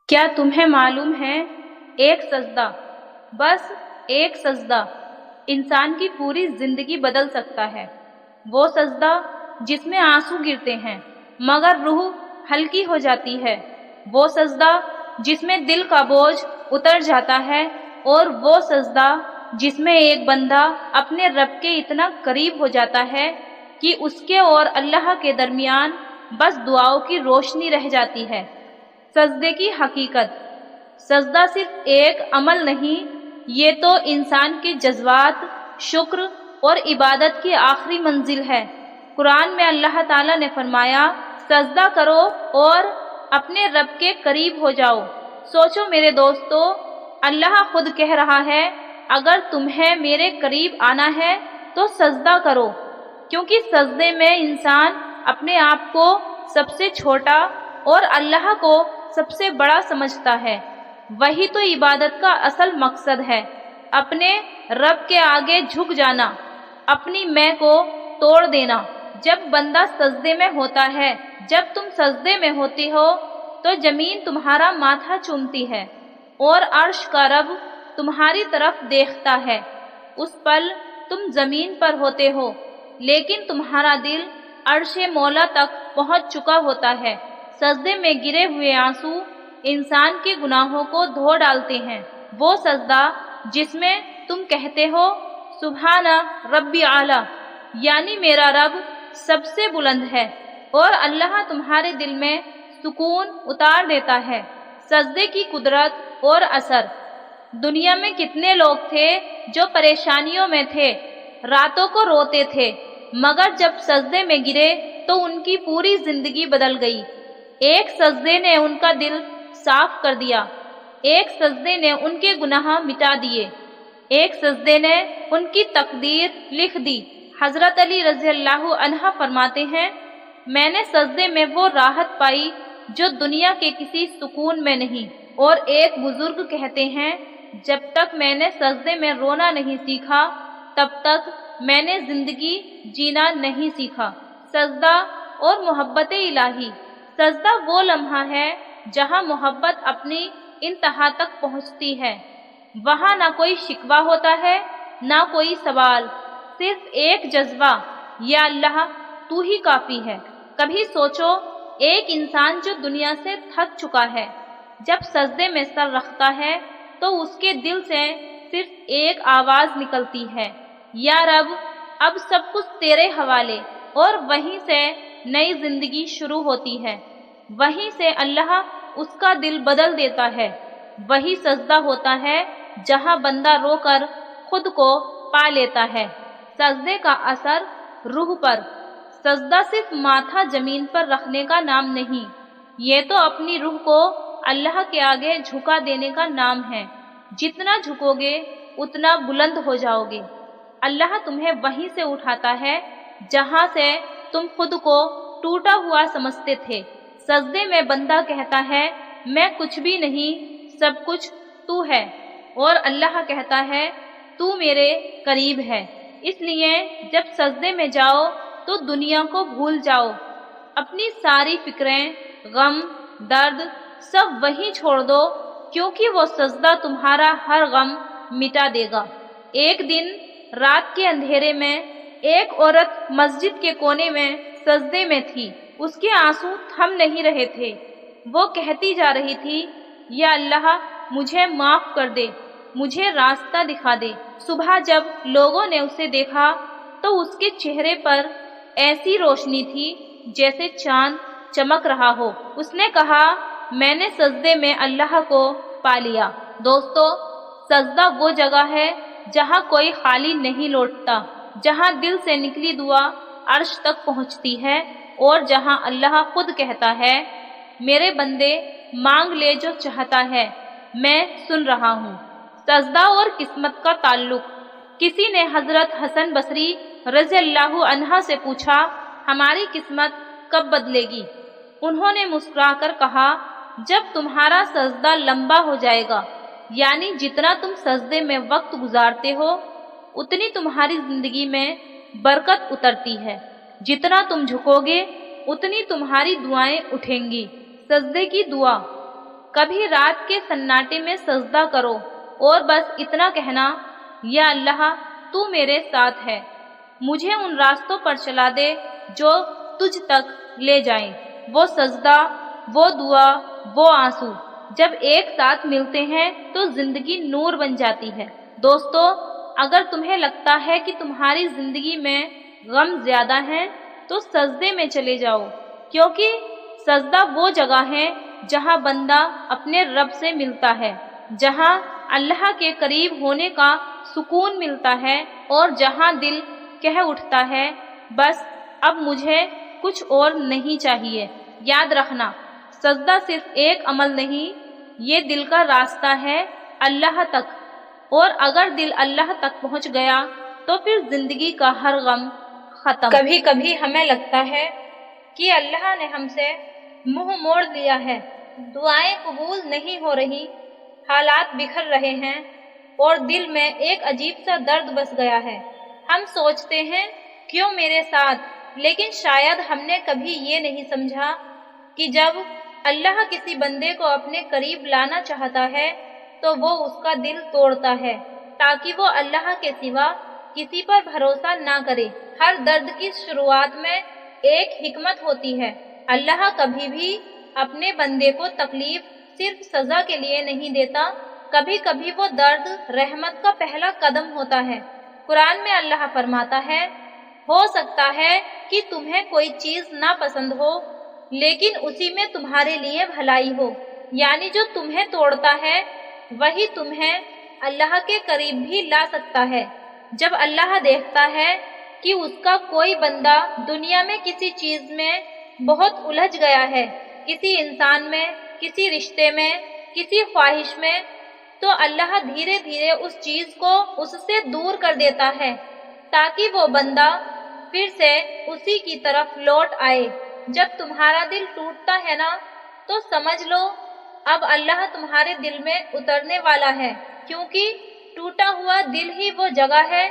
کیا تمہیں معلوم ہے ایک سجدہ، بس ایک سجدہ انسان کی پوری زندگی بدل سکتا ہے۔ وہ سجدہ جس میں آنسو گرتے ہیں مگر روح ہلکی ہو جاتی ہے، وہ سجدہ جس میں دل کا بوجھ اتر جاتا ہے، اور وہ سجدہ جس میں ایک بندہ اپنے رب کے اتنا قریب ہو جاتا ہے کہ اس کے اور اللہ کے درمیان بس دعاؤں کی روشنی رہ جاتی ہے۔ سجدے کی حقیقت: سجدہ صرف ایک عمل نہیں، یہ تو انسان کے جذبات، شکر اور عبادت کی آخری منزل ہے۔ قرآن میں اللہ تعالیٰ نے فرمایا، سجدہ کرو اور اپنے رب کے قریب ہو جاؤ۔ سوچو میرے دوستو، اللہ خود کہہ رہا ہے، اگر تمہیں میرے قریب آنا ہے تو سجدہ کرو، کیونکہ سجدے میں انسان اپنے آپ کو سب سے چھوٹا اور اللہ کو سب سے بڑا سمجھتا ہے۔ وہی تو عبادت کا اصل مقصد ہے، اپنے رب کے آگے جھک جانا، اپنی میں کو توڑ دینا۔ جب بندہ سجدے میں ہوتا ہے، جب تم سجدے میں ہوتی ہو تو زمین تمہارا ماتھا چومتی ہے اور عرش کا رب تمہاری طرف دیکھتا ہے۔ اس پل تم زمین پر ہوتے ہو لیکن تمہارا دل عرش مولا تک پہنچ چکا ہوتا ہے۔ سجدے میں گرے ہوئے آنسو انسان کے گناہوں کو دھو ڈالتے ہیں۔ وہ سجدہ جس میں تم کہتے ہو سبحان ربی اعلیٰ، یعنی میرا رب سب سے بلند ہے، اور اللہ تمہارے دل میں سکون اتار دیتا ہے۔ سجدے کی قدرت اور اثر: دنیا میں کتنے لوگ تھے جو پریشانیوں میں تھے، راتوں کو روتے تھے، مگر جب سجدے میں گرے تو ان کی پوری زندگی بدل گئی۔ ایک سجدے نے ان کا دل صاف کر دیا، ایک سجدے نے ان کے گناہ مٹا دیے، ایک سجدے نے ان کی تقدیر لکھ دی۔ حضرت علی رضی اللہ عنہ فرماتے ہیں، میں نے سجدے میں وہ راحت پائی جو دنیا کے کسی سکون میں نہیں۔ اور ایک بزرگ کہتے ہیں، جب تک میں نے سجدے میں رونا نہیں سیکھا تب تک میں نے زندگی جینا نہیں سیکھا۔ سجدہ اور محبت الہی: سجدہ وہ لمحہ ہے جہاں محبت اپنی انتہا تک پہنچتی ہے۔ وہاں نہ کوئی شکوہ ہوتا ہے، نہ کوئی سوال، صرف ایک جذبہ، یا اللہ تو ہی کافی ہے۔ کبھی سوچو، ایک انسان جو دنیا سے تھک چکا ہے، جب سجدے میں سر رکھتا ہے تو اس کے دل سے صرف ایک آواز نکلتی ہے، یا رب اب سب کچھ تیرے حوالے، اور وہیں سے نئی زندگی شروع ہوتی ہے۔ وہیں سے اللہ اس کا دل بدل دیتا ہے۔ وہی سجدہ ہوتا ہے جہاں بندہ رو کر خود کو پا لیتا ہے۔ سجدے کا اثر روح پر: سجدہ صرف ماتھا زمین پر رکھنے کا نام نہیں، یہ تو اپنی روح کو اللہ کے آگے جھکا دینے کا نام ہے۔ جتنا جھکو گے اتنا بلند ہو جاؤ گے۔ اللہ تمہیں وہیں سے اٹھاتا ہے جہاں سے تم خود کو ٹوٹا ہوا سمجھتے تھے۔ سجدے میں بندہ کہتا ہے، میں کچھ بھی نہیں، سب کچھ تو ہے، اور اللہ کہتا ہے، تو میرے قریب ہے۔ اس لیے جب سجدے میں جاؤ تو دنیا کو بھول جاؤ، اپنی ساری فکریں، غم، درد سب وہیں چھوڑ دو، کیونکہ وہ سجدہ تمہارا ہر غم مٹا دے گا۔ ایک دن رات کے اندھیرے میں ایک عورت مسجد کے کونے میں سجدے میں تھی۔ اس کے آنسو تھم نہیں رہے تھے۔ وہ کہتی جا رہی تھی، یا اللہ مجھے معاف کر دے، مجھے راستہ دکھا دے۔ صبح جب لوگوں نے اسے دیکھا تو اس کے چہرے پر ایسی روشنی تھی جیسے چاند چمک رہا ہو۔ اس نے کہا، میں نے سجدے میں اللہ کو پا لیا۔ دوستو، سجدہ وہ جگہ ہے جہاں کوئی خالی نہیں لوٹتا، جہاں دل سے نکلی دعا عرش تک پہنچتی ہے، اور جہاں اللہ خود کہتا ہے، میرے بندے مانگ لے جو چاہتا ہے، میں سن رہا ہوں۔ سجدہ اور قسمت کا تعلق: کسی نے حضرت حسن بصری رضی اللہ عنہ سے پوچھا، ہماری قسمت کب بدلے گی؟ انہوں نے مسکرا کر کہا، جب تمہارا سجدہ لمبا ہو جائے گا، یعنی جتنا تم سجدے میں وقت گزارتے ہو اتنی تمہاری زندگی میں برکت اترتی ہے، جتنا تم جھکو گے اتنی تمہاری دعائیں اٹھیں گی۔ سجدے کی دعا: کبھی رات کے سناٹے میں سجدہ کرو اور بس اتنا کہنا، یا اللہ تو میرے ساتھ ہے، مجھے ان راستوں پر چلا دے جو تجھ تک لے جائیں۔ وہ سجدہ، وہ دعا، وہ آنسو جب ایک ساتھ ملتے ہیں تو زندگی نور بن جاتی ہے۔ دوستو، اگر تمہیں لگتا ہے کہ تمہاری زندگی میں غم زیادہ ہیں تو سجدے میں چلے جاؤ، کیونکہ سجدہ وہ جگہ ہے جہاں بندہ اپنے رب سے ملتا ہے، جہاں اللہ کے قریب ہونے کا سکون ملتا ہے اور جہاں دل کہہ اٹھتا ہے بس اب مجھے کچھ اور نہیں چاہیے۔ یاد رکھنا، سجدہ صرف ایک عمل نہیں، یہ دل کا راستہ ہے اللہ تک، اور اگر دل اللہ تک پہنچ گیا تو پھر زندگی کا ہر غم ختم۔ کبھی کبھی ہمیں لگتا ہے کہ اللہ نے ہم سے منہ موڑ لیا ہے، دعائیں قبول نہیں ہو رہی، حالات بکھر رہے ہیں اور دل میں ایک عجیب سا درد بس گیا ہے۔ ہم سوچتے ہیں کیوں میرے ساتھ، لیکن شاید ہم نے کبھی یہ نہیں سمجھا کہ جب اللہ کسی بندے کو اپنے قریب لانا چاہتا ہے تو وہ اس کا دل توڑتا ہے تاکہ وہ اللہ کے سوا کسی پر بھروسہ نہ کرے۔ ہر درد کی شروعات میں ایک حکمت ہوتی ہے۔ اللہ کبھی بھی اپنے بندے کو تکلیف صرف سزا کے لیے نہیں دیتا، کبھی کبھی وہ درد رحمت کا پہلا قدم ہوتا ہے۔ قرآن میں اللہ فرماتا ہے، ہو سکتا ہے کہ تمہیں کوئی چیز ناپسند ہو لیکن اسی میں تمہارے لیے بھلائی ہو، یعنی جو تمہیں توڑتا ہے وہی تمہیں اللہ کے قریب بھی لا سکتا ہے۔ جب اللہ دیکھتا ہے کہ اس کا کوئی بندہ دنیا میں کسی چیز میں بہت الجھ گیا ہے، کسی انسان میں، کسی رشتے میں، کسی خواہش میں، تو اللہ دھیرے دھیرے اس چیز کو اس سے دور کر دیتا ہے تاکہ وہ بندہ پھر سے اسی کی طرف لوٹ آئے۔ جب تمہارا دل ٹوٹتا ہے نا تو سمجھ لو اب اللہ تمہارے دل میں اترنے والا ہے، کیونکہ ٹوٹا ہوا دل ہی وہ جگہ ہے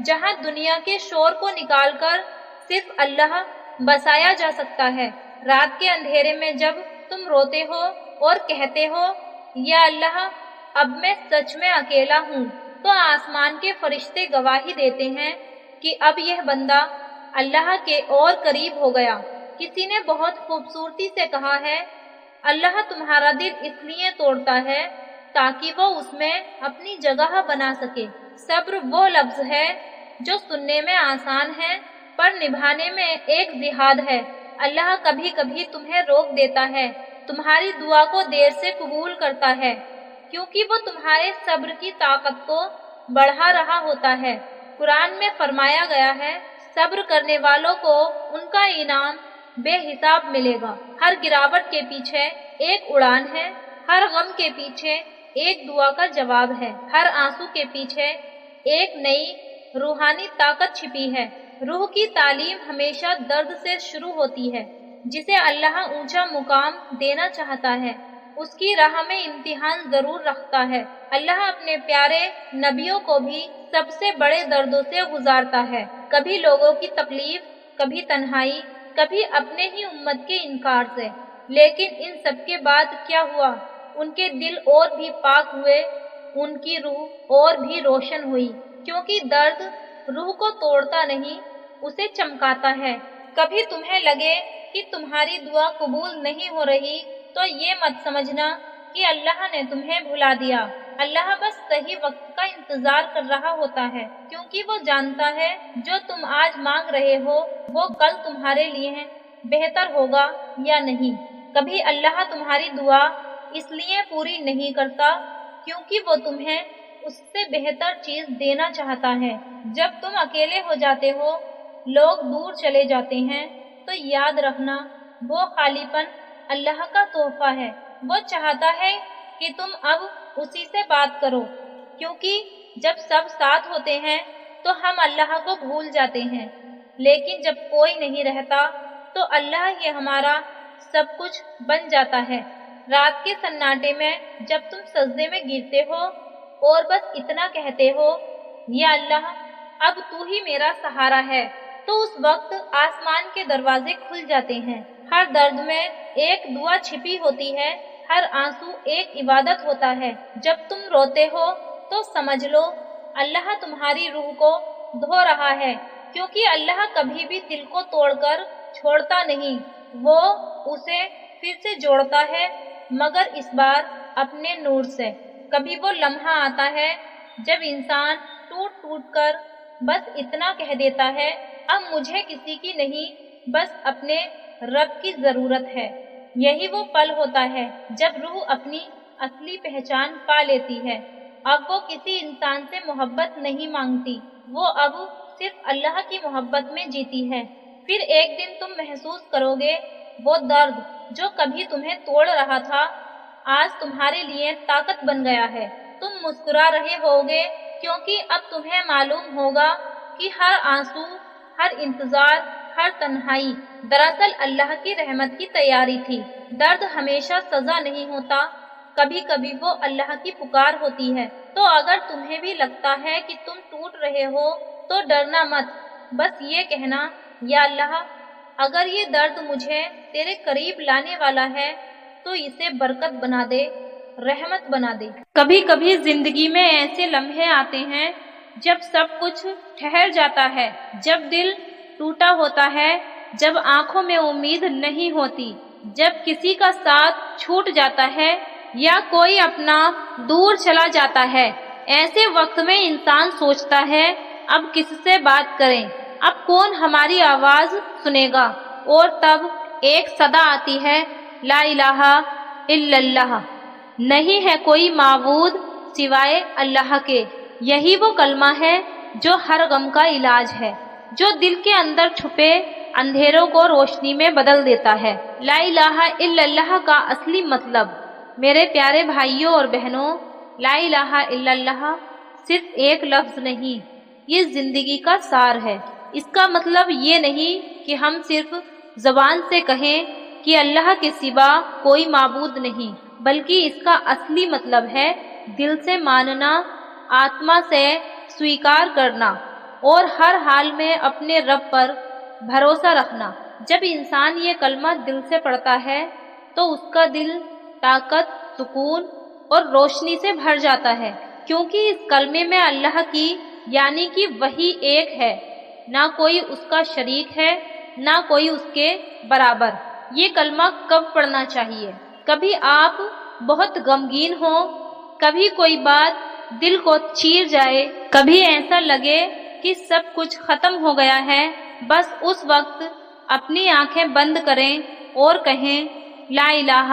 جہاں دنیا کے شور کو نکال کر صرف اللہ بسایا جا سکتا ہے۔ رات کے اندھیرے میں جب تم روتے ہو اور کہتے ہو یا اللہ اب میں سچ میں اکیلا ہوں، تو آسمان کے فرشتے گواہی دیتے ہیں کہ اب یہ بندہ اللہ کے اور قریب ہو گیا۔ کسی نے بہت خوبصورتی سے کہا ہے، اللہ تمہارا دل اس لیے توڑتا ہے تاکہ وہ اس میں اپنی جگہ بنا سکے۔ صبر وہ لفظ ہے جو سننے میں آسان ہے پر نبھانے میں ایک جہاد ہے۔ اللہ کبھی کبھی تمہیں روک دیتا ہے، تمہاری دعا کو دیر سے قبول کرتا ہے کیونکہ وہ تمہارے صبر کی طاقت کو بڑھا رہا ہوتا ہے۔ قرآن میں فرمایا گیا ہے، صبر کرنے والوں کو ان کا انعام بے حساب ملے گا۔ ہر گراوٹ کے پیچھے ایک اڑان ہے، ہر غم کے پیچھے ایک دعا کا جواب ہے، ہر آنسو کے پیچھے ایک نئی روحانی طاقت چھپی ہے۔ روح کی تعلیم ہمیشہ درد سے شروع ہوتی ہے۔ جسے اللہ اونچا مقام دینا چاہتا ہے اس کی راہ میں امتحان ضرور رکھتا ہے۔ اللہ اپنے پیارے نبیوں کو بھی سب سے بڑے دردوں سے گزارتا ہے، کبھی لوگوں کی تکلیف، کبھی تنہائی، کبھی اپنے ہی امت کے انکار سے۔ لیکن ان سب کے بعد کیا ہوا؟ ان کے دل اور بھی پاک ہوئے، ان کی روح اور بھی روشن ہوئی، کیونکہ درد روح کو توڑتا نہیں، اسے چمکاتا ہے۔ کبھی تمہیں لگے کہ تمہاری دعا قبول نہیں ہو رہی تو یہ مت سمجھنا کہ اللہ نے تمہیں بھلا دیا۔ اللہ بس صحیح وقت کا انتظار کر رہا ہوتا ہے، کیونکہ وہ جانتا ہے جو تم آج مانگ رہے ہو وہ کل تمہارے لیے بہتر ہوگا یا نہیں۔ کبھی اللہ تمہاری دعا اس لیے پوری نہیں کرتا کیونکہ وہ تمہیں اس سے بہتر چیز دینا چاہتا ہے۔ جب تم اکیلے ہو جاتے ہو، لوگ دور چلے جاتے ہیں، تو یاد رکھنا وہ خالی پن اللہ کا تحفہ ہے۔ وہ چاہتا ہے کہ تم اب اسی سے بات کرو، کیونکہ جب سب ساتھ ہوتے ہیں تو ہم اللہ کو بھول جاتے ہیں، لیکن جب کوئی نہیں رہتا تو اللہ ہی ہمارا سب کچھ بن جاتا ہے۔ رات کے سناٹے میں جب تم سجدے میں گرتے ہو اور بس اتنا کہتے ہو، یا اللہ اب تو ہی میرا سہارا ہے، تو اس وقت آسمان کے دروازے کھل جاتے ہیں۔ ہر درد میں ایک دعا چھپی ہوتی ہے، ہر آنسو ایک عبادت ہوتا ہے۔ جب تم روتے ہو تو سمجھ لو اللہ تمہاری روح کو دھو رہا ہے، کیونکہ اللہ کبھی بھی دل کو توڑ کر چھوڑتا نہیں، وہ اسے پھر سے جوڑتا ہے، مگر اس بار اپنے نور سے۔ کبھی وہ لمحہ آتا ہے جب انسان ٹوٹ ٹوٹ کر بس اتنا کہہ دیتا ہے، اب مجھے کسی کی نہیں، بس اپنے رب کی ضرورت ہے۔ یہی وہ پل ہوتا ہے جب روح اپنی اصلی پہچان پا لیتی ہے۔ اب وہ کسی انسان سے محبت نہیں مانگتی، وہ اب صرف اللہ کی محبت میں جیتی ہے۔ پھر ایک دن تم محسوس کرو گے وہ درد جو کبھی تمہیں توڑ رہا تھا آج تمہارے لیے طاقت بن گیا ہے۔ تم مسکرا رہے ہوگے کیونکہ اب تمہیں معلوم ہوگا کہ ہر آنسو، ہر انتظار، ہر تنہائی دراصل اللہ کی رحمت کی تیاری تھی۔ درد ہمیشہ سزا نہیں ہوتا، کبھی کبھی وہ اللہ کی پکار ہوتی ہے۔ تو اگر تمہیں بھی لگتا ہے کہ تم ٹوٹ رہے ہو تو ڈرنا مت، بس یہ کہنا، یا اللہ اگر یہ درد مجھے تیرے قریب لانے والا ہے تو اسے برکت بنا دے، رحمت بنا دے۔ کبھی کبھی زندگی میں ایسے لمحے آتے ہیں جب سب کچھ ٹھہر جاتا ہے، جب دل ٹوٹا ہوتا ہے، جب آنکھوں میں امید نہیں ہوتی، جب کسی کا ساتھ چھوٹ جاتا ہے یا کوئی اپنا دور چلا جاتا ہے۔ ایسے وقت میں انسان سوچتا ہے اب کس سے بات کریں، اب کون ہماری آواز سنے گا؟ اور تب ایک صدا آتی ہے، لا الہ الا اللہ، نہیں ہے کوئی معبود سوائے اللہ کے۔ یہی وہ کلمہ ہے جو ہر غم کا علاج ہے، جو دل کے اندر چھپے اندھیروں کو روشنی میں بدل دیتا ہے۔ لا الہ الا اللہ کا اصلی مطلب، میرے پیارے بھائیوں اور بہنوں، لا الہ الا اللہ صرف ایک لفظ نہیں، یہ زندگی کا سار ہے۔ اس کا مطلب یہ نہیں کہ ہم صرف زبان سے کہیں کہ اللہ کے سوا کوئی معبود نہیں، بلکہ اس کا اصلی مطلب ہے دل سے ماننا، آتما سے سویکار کرنا اور ہر حال میں اپنے رب پر بھروسہ رکھنا۔ جب انسان یہ کلمہ دل سے پڑھتا ہے تو اس کا دل طاقت، سکون اور روشنی سے بھر جاتا ہے، کیونکہ اس کلمے میں اللہ کی یعنی کہ وہی ایک ہے، نہ کوئی اس کا شریک ہے، نہ کوئی اس کے برابر۔ یہ کلمہ کب پڑھنا چاہیے؟ کبھی آپ بہت غمگین ہوں، کبھی کوئی بات دل کو چیر جائے، کبھی ایسا لگے کہ سب کچھ ختم ہو گیا ہے، بس اس وقت اپنی آنکھیں بند کریں اور کہیں لا الہ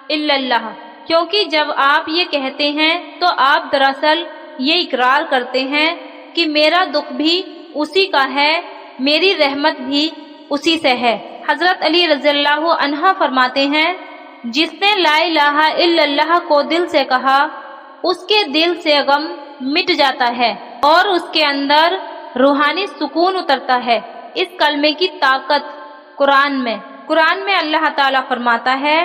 الا اللہ، کیونکہ جب آپ یہ کہتے ہیں تو آپ دراصل یہ اقرار کرتے ہیں کہ میرا دکھ بھی اسی کا ہے، میری رحمت بھی اسی سے ہے۔ حضرت علی رضی اللہ عنہ فرماتے ہیں، جس نے لا الہ الا اللہ کو دل سے کہا اس کے دل سے غم مٹ جاتا ہے اور اس کے اندر روحانی سکون اترتا ہے۔ اس کلمے کی طاقت قرآن میں اللہ تعالیٰ فرماتا ہے،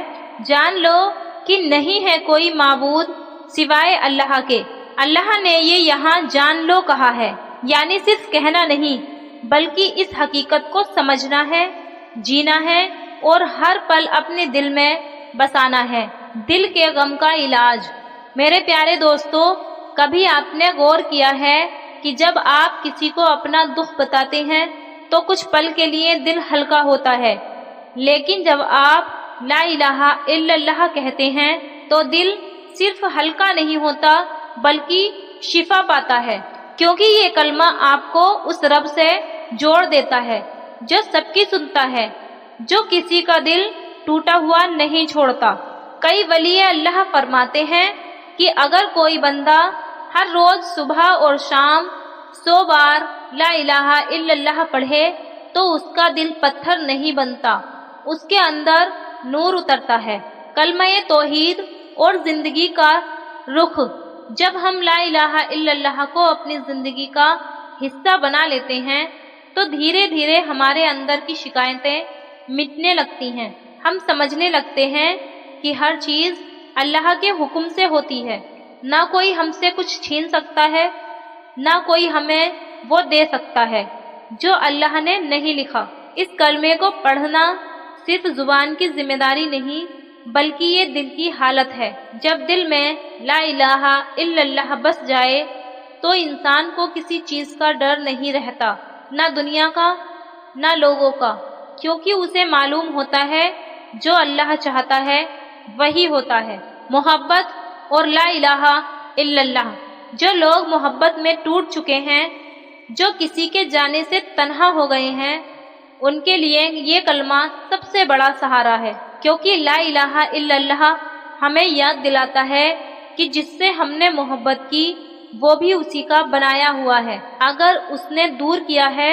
جان لو کہ نہیں ہے کوئی معبود سوائے اللہ کے۔ اللہ نے یہ یہاں جان لو کہا ہے، یعنی صرف کہنا نہیں بلکہ اس حقیقت کو سمجھنا ہے، جینا ہے اور ہر پل اپنے دل میں بسانا ہے۔ دل کے غم کا علاج۔ میرے پیارے دوستو، کبھی آپ نے غور کیا ہے کہ جب آپ کسی کو اپنا دکھ بتاتے ہیں تو کچھ پل کے لیے دل ہلکا ہوتا ہے، لیکن جب آپ لا الہ الا اللہ کہتے ہیں تو دل صرف ہلکا نہیں ہوتا بلکہ شفا پاتا ہے، کیونکہ یہ کلمہ آپ کو اس رب سے جوڑ دیتا ہے جو سب کی سنتا ہے، جو کسی کا دل ٹوٹا ہوا نہیں چھوڑتا۔ کئی ولی اللہ فرماتے ہیں کہ اگر کوئی بندہ ہر روز صبح اور شام 100 بار لا الہ الا اللہ پڑھے تو اس کا دل پتھر نہیں بنتا، اس کے اندر نور اترتا ہے۔ کلمہ توحید اور زندگی کا رخ۔ جب ہم لا الہ الا اللہ کو اپنی زندگی کا حصہ بنا لیتے ہیں تو دھیرے دھیرے ہمارے اندر کی شکایتیں مٹنے لگتی ہیں۔ ہم سمجھنے لگتے ہیں کہ ہر چیز اللہ کے حکم سے ہوتی ہے، نہ کوئی ہم سے کچھ چھین سکتا ہے، نہ کوئی ہمیں وہ دے سکتا ہے جو اللہ نے نہیں لکھا۔ اس کلمے کو پڑھنا صرف زبان کی ذمہ داری نہیں بلکہ یہ دل کی حالت ہے۔ جب دل میں لا الہ الا اللہ بس جائے تو انسان کو کسی چیز کا ڈر نہیں رہتا، نہ دنیا کا نہ لوگوں کا، کیونکہ اسے معلوم ہوتا ہے جو اللہ چاہتا ہے وہی ہوتا ہے۔ محبت اور لا الہ الا اللہ، جو لوگ محبت میں ٹوٹ چکے ہیں، جو کسی کے جانے سے تنہا ہو گئے ہیں، ان کے لیے یہ کلمہ سب سے بڑا سہارا ہے، کیونکہ لا الہ الا اللہ ہمیں یاد دلاتا ہے کہ جس سے ہم نے محبت کی وہ بھی اسی کا بنایا ہوا ہے۔ اگر اس نے دور کیا ہے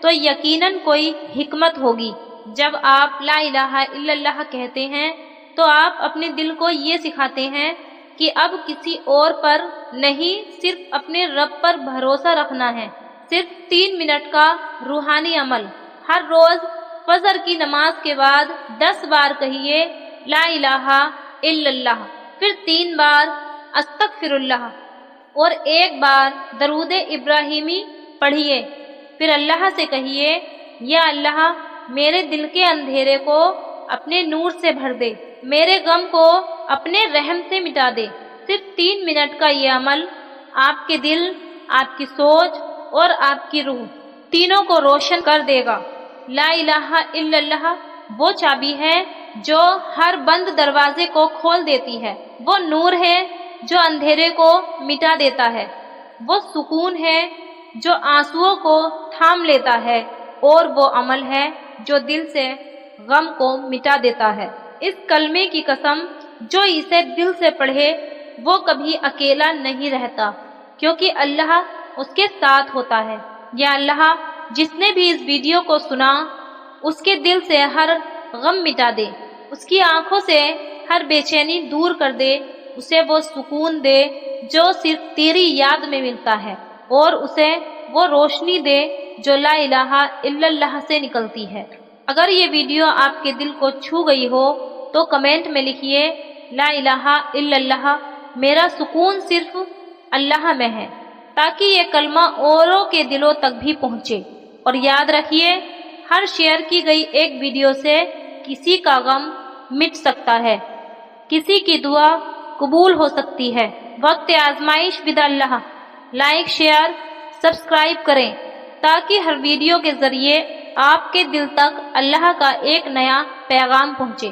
تو یقیناً کوئی حکمت ہوگی۔ جب آپ لا الہ الا اللہ کہتے ہیں تو آپ اپنے دل کو یہ سکھاتے ہیں کہ اب کسی اور پر نہیں، صرف اپنے رب پر بھروسہ رکھنا ہے۔ صرف 3 منٹ کا روحانی عمل، ہر روز فجر کی نماز کے بعد 10 بار کہیے لا الہ الا اللہ، پھر 3 بار استغفر اللہ اور 1 بار درود ابراہیمی پڑھیے۔ پھر اللہ سے کہیے یا اللہ میرے دل کے اندھیرے کو اپنے نور سے بھر دے، میرے غم کو اپنے رحم سے مٹا دے۔ صرف 3 منٹ کا یہ عمل آپ کے دل، آپ کی سوچ اور آپ کی روح تینوں کو روشن کر دے گا۔ لا الہ الا اللہ وہ چابی ہے جو ہر بند دروازے کو کھول دیتی ہے، وہ نور ہے جو اندھیرے کو مٹا دیتا ہے، وہ سکون ہے جو آنسوؤں کو تھام لیتا ہے، اور وہ عمل ہے جو دل سے غم کو مٹا دیتا ہے۔ اس کلمے کی قسم، جو اسے دل سے پڑھے وہ کبھی اکیلا نہیں رہتا، کیونکہ اللہ اس کے ساتھ ہوتا ہے۔ یا اللہ جس نے بھی اس ویڈیو کو سنا اس کے دل سے ہر غم مٹا دے، اس کی آنکھوں سے ہر بے چینی دور کر دے، اسے وہ سکون دے جو صرف تیری یاد میں ملتا ہے، اور اسے وہ روشنی دے جو لا الہ الا اللہ سے نکلتی ہے۔ اگر یہ ویڈیو آپ کے دل کو چھو گئی ہو تو کمنٹ میں لکھیے لا الہ الا اللہ، میرا سکون صرف اللہ میں ہے، تاکہ یہ کلمہ اوروں کے دلوں تک بھی پہنچے۔ اور یاد رکھیے ہر شیئر کی گئی ایک ویڈیو سے کسی کا غم مٹ سکتا ہے، کسی کی دعا قبول ہو سکتی ہے۔ وقت آزمائش with Allah, like share subscribe کریں تاکہ ہر ویڈیو کے ذریعے آپ کے دل تک اللہ کا ایک نیا پیغام پہنچے۔